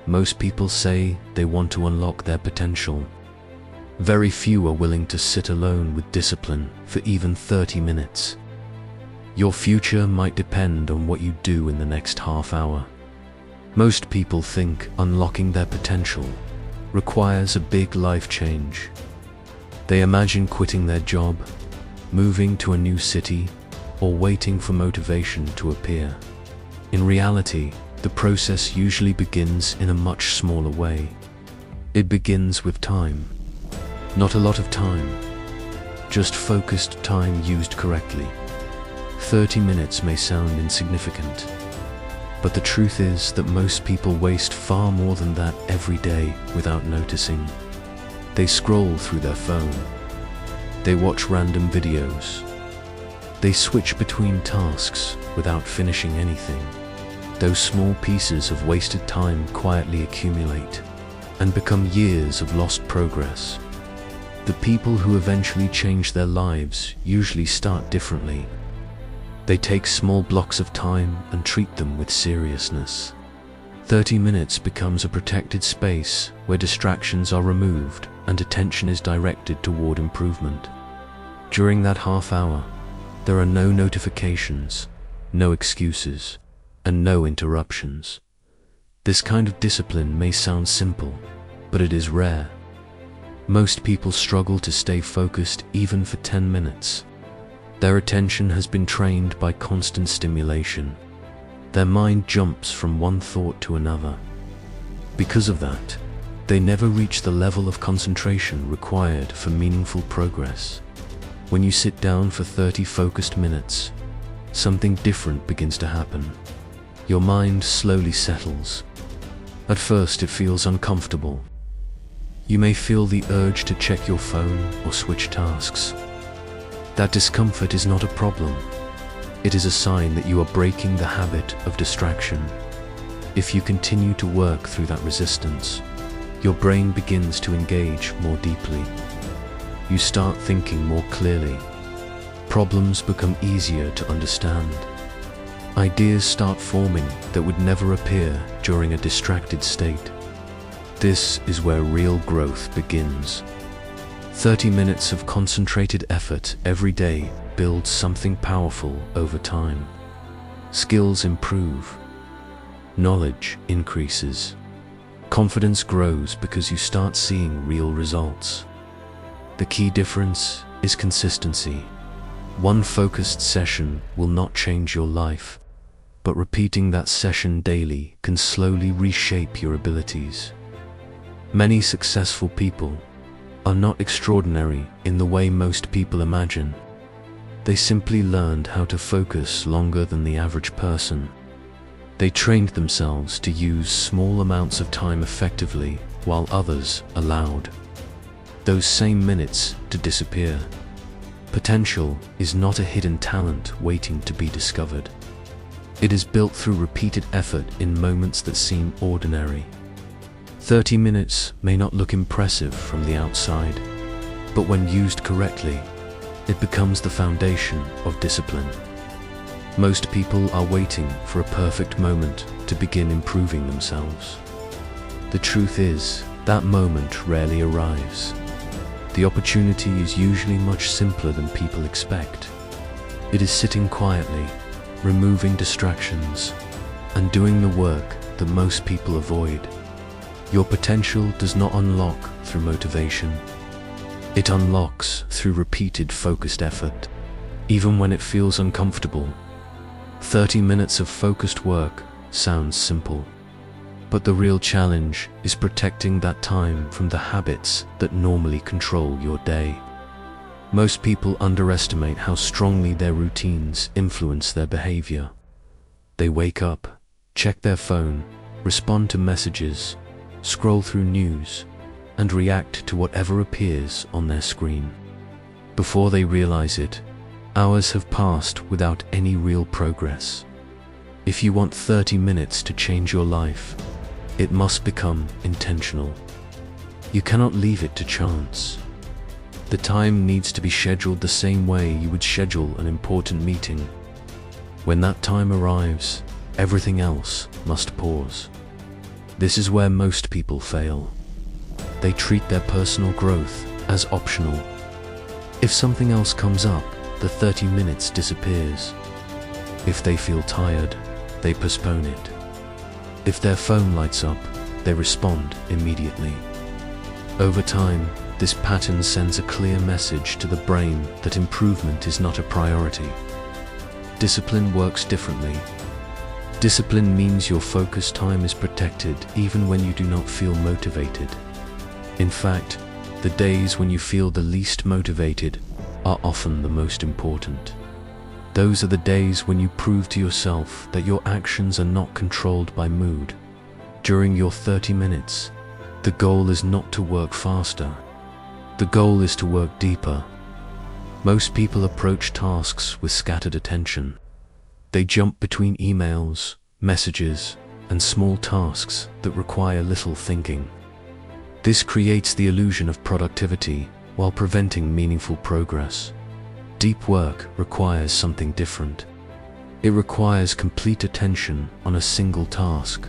Most people say they want to unlock their potential. Very few are willing to sit alone with discipline for even 30 minutes. Your future might depend on what you do in the next half hour. Most people think unlocking their potential requires a big life change. They imagine quitting their job, moving to a new city, or waiting for motivation to appear. In reality, the process usually begins in a much smaller way. It begins with time. Not a lot of time, just focused time used correctly. 30 minutes may sound insignificant, but the truth is that most people waste far more than that every day without noticing. They scroll through their phone. They watch random videos. They switch between tasks without finishing anything. Those small pieces of wasted time quietly accumulate and become years of lost progress. The people who eventually change their lives usually start differently. They take small blocks of time and treat them with seriousness. 30 minutes becomes a protected space where distractions are removed and attention is directed toward improvement. During that half hour, there are no notifications, no excuses, and no interruptions. This kind of discipline may sound simple, but it is rare. Most people struggle to stay focused even for 10 minutes. Their attention has been trained by constant stimulation. Their mind jumps from one thought to another. Because of that, they never reach the level of concentration required for meaningful progress. When you sit down for 30 focused minutes, something different begins to happen. Your mind slowly settles. At first, it feels uncomfortable. You may feel the urge to check your phone or switch tasks. That discomfort is not a problem. It is a sign that you are breaking the habit of distraction. If you continue to work through that resistance, your brain begins to engage more deeply. You start thinking more clearly. Problems become easier to understand. Ideas start forming that would never appear during a distracted state. This is where real growth begins. 30 minutes of concentrated effort every day builds something powerful over time. Skills improve. Knowledge increases. Confidence grows because you start seeing real results. The key difference is consistency. One focused session will not change your life, but repeating that session daily can slowly reshape your abilities. Many successful people are not extraordinary in the way most people imagine. They simply learned how to focus longer than the average person. They trained themselves to use small amounts of time effectively while others allowed those same minutes to disappear. Potential is not a hidden talent waiting to be discovered. It is built through repeated effort in moments that seem ordinary. 30 minutes may not look impressive from the outside, but when used correctly, it becomes the foundation of discipline. Most people are waiting for a perfect moment to begin improving themselves. The truth is, that moment rarely arrives. The opportunity is usually much simpler than people expect. It is sitting quietly, removing distractions, and doing the work that most people avoid. Your potential does not unlock through motivation. It unlocks through repeated focused effort, even when it feels uncomfortable. 30 minutes of focused work sounds simple, but the real challenge is protecting that time from the habits that normally control your day. Most people underestimate how strongly their routines influence their behavior. They wake up, check their phone, respond to messages, scroll through news, and react to whatever appears on their screen. Before they realize it, hours have passed without any real progress. If you want 30 minutes to change your life, it must become intentional. You cannot leave it to chance. The time needs to be scheduled the same way you would schedule an important meeting. When that time arrives, everything else must pause. This is where most people fail. They treat their personal growth as optional. If something else comes up, the 30 minutes disappears. If they feel tired, they postpone it. If their phone lights up, they respond immediately. Over time, this pattern sends a clear message to the brain that improvement is not a priority. Discipline works differently. Discipline means your focus time is protected even when you do not feel motivated. In fact, the days when you feel the least motivated are often the most important. Those are the days when you prove to yourself that your actions are not controlled by mood. During your 30 minutes, the goal is not to work faster. The goal is to work deeper. Most people approach tasks with scattered attention. They jump between emails, messages, and small tasks that require little thinking. This creates the illusion of productivity while preventing meaningful progress. Deep work requires something different. It requires complete attention on a single task.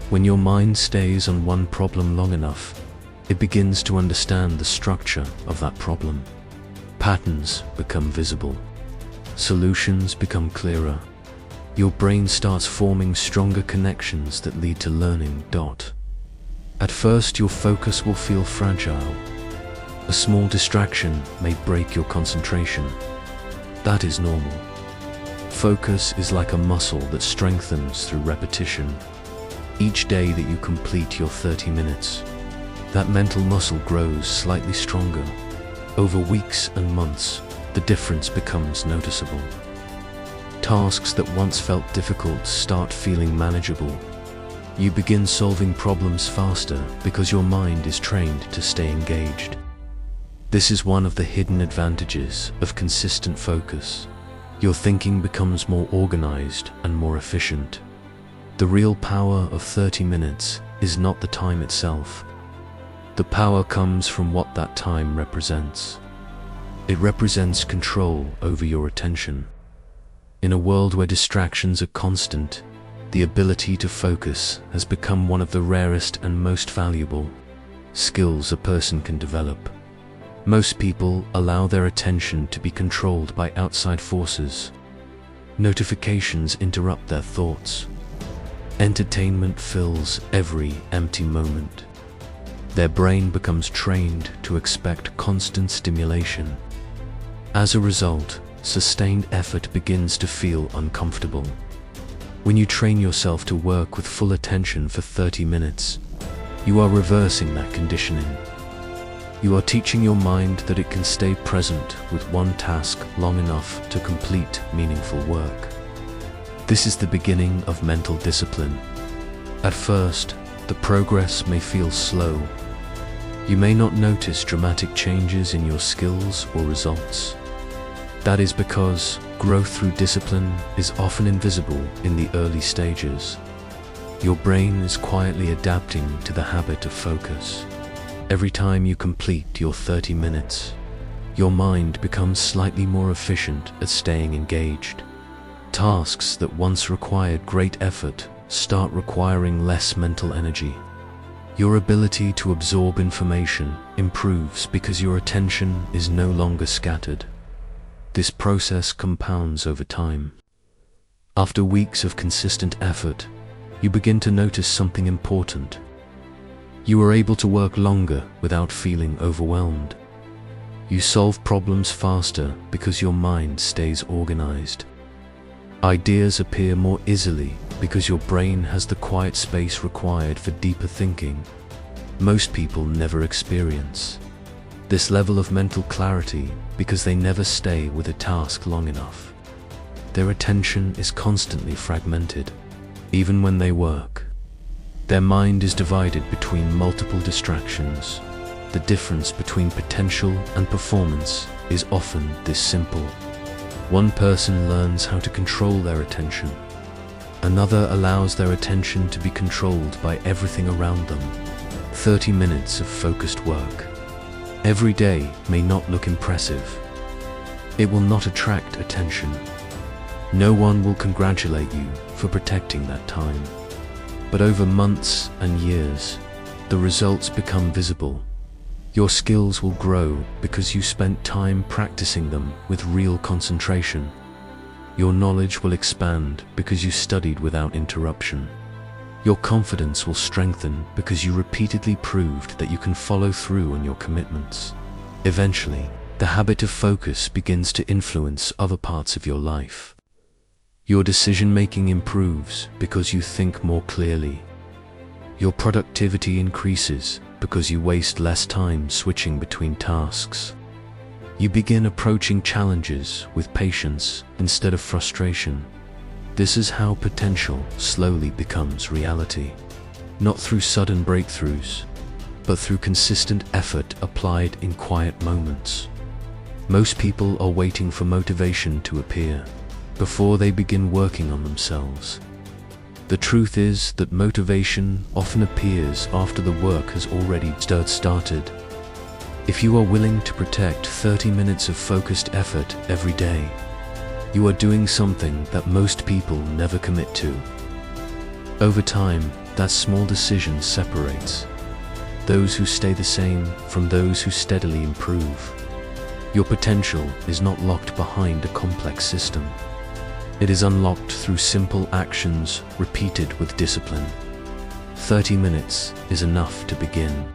When your mind stays on one problem long enough, it begins to understand the structure of that problem. Patterns become visible. Solutions become clearer. Your brain starts forming stronger connections that lead to learning. At first, your focus will feel fragile. A small distraction may break your concentration. That is normal. Focus is like a muscle that strengthens through repetition. Each day that you complete your 30 minutes, that mental muscle grows slightly stronger. Over weeks and months, the difference becomes noticeable. Tasks that once felt difficult start feeling manageable. You begin solving problems faster because your mind is trained to stay engaged. This is one of the hidden advantages of consistent focus. Your thinking becomes more organized and more efficient. The real power of 30 minutes is not the time itself. The power comes from what that time represents. It represents control over your attention. In a world where distractions are constant, the ability to focus has become one of the rarest and most valuable skills a person can develop. Most people allow their attention to be controlled by outside forces. Notifications interrupt their thoughts. Entertainment fills every empty moment. Their brain becomes trained to expect constant stimulation. As a result, sustained effort begins to feel uncomfortable. When you train yourself to work with full attention for 30 minutes, you are reversing that conditioning. You are teaching your mind that it can stay present with one task long enough to complete meaningful work. This is the beginning of mental discipline. At first, the progress may feel slow. You may not notice dramatic changes in your skills or results. That is because growth through discipline is often invisible in the early stages. Your brain is quietly adapting to the habit of focus. Every time you complete your 30 minutes, your mind becomes slightly more efficient at staying engaged. Tasks that once required great effort start requiring less mental energy. Your ability to absorb information improves because your attention is no longer scattered. This process compounds over time. After weeks of consistent effort, you begin to notice something important. You are able to work longer without feeling overwhelmed. You solve problems faster because your mind stays organized. Ideas appear more easily because your brain has the quiet space required for deeper thinking. Most people never experience this level of mental clarity because they never stay with a task long enough. Their attention is constantly fragmented, even when they work. Their mind is divided between multiple distractions. The difference between potential and performance is often this simple. One person learns how to control their attention. Another allows their attention to be controlled by everything around them. 30 minutes of focused work. Every day may not look impressive. It will not attract attention. No one will congratulate you for protecting that time. But over months and years, the results become visible. Your skills will grow because you spent time practicing them with real concentration. Your knowledge will expand because you studied without interruption. Your confidence will strengthen because you repeatedly proved that you can follow through on your commitments. Eventually, the habit of focus begins to influence other parts of your life. Your decision-making improves because you think more clearly. Your productivity increases because you waste less time switching between tasks. You begin approaching challenges with patience instead of frustration. This is how potential slowly becomes reality. Not through sudden breakthroughs, but through consistent effort applied in quiet moments. Most people are waiting for motivation to appear before they begin working on themselves. The truth is that motivation often appears after the work has already started. If you are willing to protect 30 minutes of focused effort every day, you are doing something that most people never commit to. Over time, that small decision separates those who stay the same from those who steadily improve. Your potential is not locked behind a complex system. It is unlocked through simple actions repeated with discipline. 30 minutes is enough to begin.